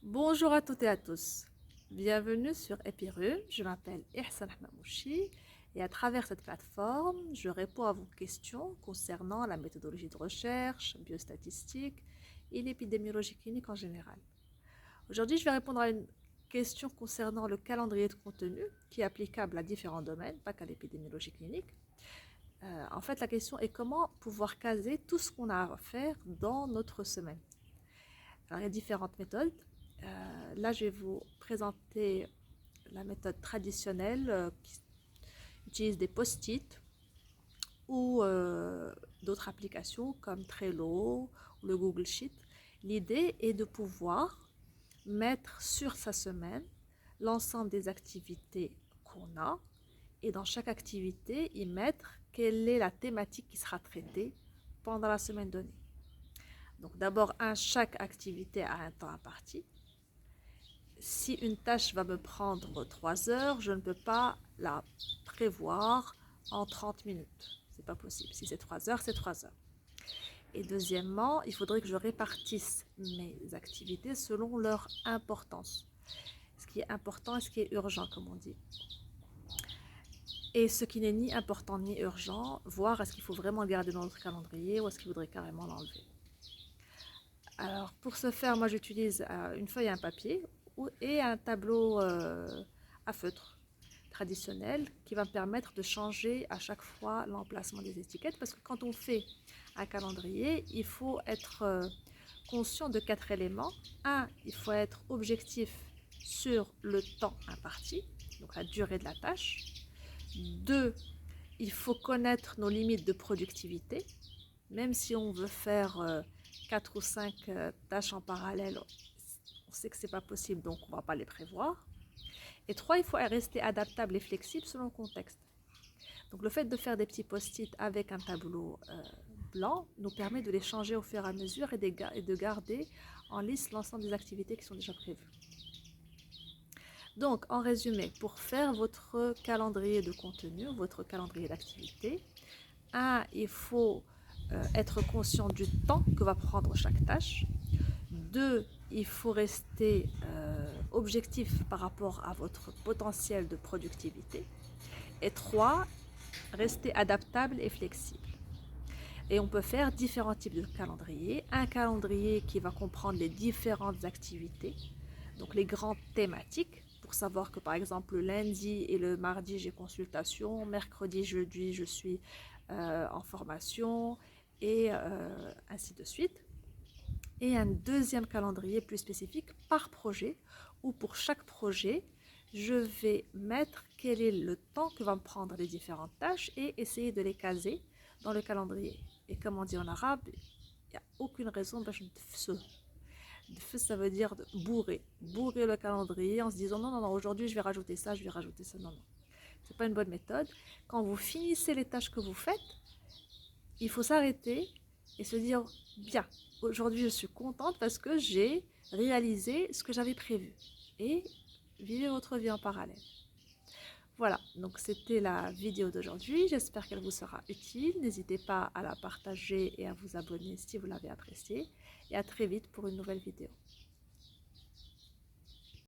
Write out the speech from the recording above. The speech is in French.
Bonjour à toutes et à tous. Bienvenue sur Epiru. Je m'appelle Ihsan Hamamouchi et à travers cette plateforme, je réponds à vos questions concernant la méthodologie de recherche, biostatistique et l'épidémiologie clinique en général. Aujourd'hui, je vais répondre à une question concernant le calendrier de contenu qui est applicable à différents domaines, pas qu'à l'épidémiologie clinique. En fait, la question est comment pouvoir caser tout ce qu'on a à faire dans notre semaine. Alors, il y a différentes méthodes. Là, je vais vous présenter la méthode traditionnelle qui utilise des post-it ou d'autres applications comme Trello ou le Google Sheet. L'idée est de pouvoir mettre sur sa semaine l'ensemble des activités qu'on a et dans chaque activité, y mettre quelle est la thématique qui sera traitée pendant la semaine donnée. Donc d'abord, chaque activité a un temps imparti. Si une tâche va me prendre 3 heures, je ne peux pas la prévoir en 30 minutes. C'est pas possible. Si c'est 3 heures, c'est 3 heures. Et deuxièmement, il faudrait que je répartisse mes activités selon leur importance. Ce qui est important et ce qui est urgent, comme on dit. Et ce qui n'est ni important ni urgent, voir est-ce qu'il faut vraiment le garder dans notre calendrier ou est-ce qu'il faudrait carrément l'enlever. Alors, pour ce faire, moi j'utilise une feuille et un papier et un tableau à feutre traditionnel qui va me permettre de changer à chaque fois l'emplacement des étiquettes parce que quand on fait un calendrier, il faut être conscient de 4 éléments. Un, il faut être objectif sur le temps imparti, donc la durée de la tâche. 2, il faut connaître nos limites de productivité. Même si on veut faire 4 ou 5 tâches en parallèle, on sait que ce n'est pas possible, donc on ne va pas les prévoir. Et 3, il faut rester adaptable et flexible selon le contexte. Donc le fait de faire des petits post-it avec un tableau blanc nous permet de les changer au fur et à mesure et de garder en liste l'ensemble des activités qui sont déjà prévues. Donc en résumé, pour faire votre calendrier de contenu, votre calendrier d'activité, il faut être conscient du temps que va prendre chaque tâche. 2, il faut rester objectif par rapport à votre potentiel de productivité. Et 3, rester adaptable et flexible. Et on peut faire différents types de calendriers. Un calendrier qui va comprendre les différentes activités, donc les grandes thématiques, pour savoir que par exemple le lundi et le mardi j'ai consultation, mercredi, jeudi je suis en formation et ainsi de suite. Et un deuxième calendrier plus spécifique par projet où pour chaque projet je vais mettre quel est le temps que va me prendre les différentes tâches et essayer de les caser dans le calendrier. Et comme on dit en arabe, il n'y a aucune raison de faire ça veut dire bourrer le calendrier en se disant non, aujourd'hui je vais rajouter ça, je vais rajouter ça. Non, c'est pas une bonne méthode. Quand vous finissez les tâches que vous faites, il faut s'arrêter et se dire bien, aujourd'hui je suis contente parce que j'ai réalisé ce que j'avais prévu et vivez votre vie en parallèle. Voilà, donc c'était la vidéo d'aujourd'hui, j'espère qu'elle vous sera utile, n'hésitez pas à la partager et à vous abonner si vous l'avez appréciée et à très vite pour une nouvelle vidéo.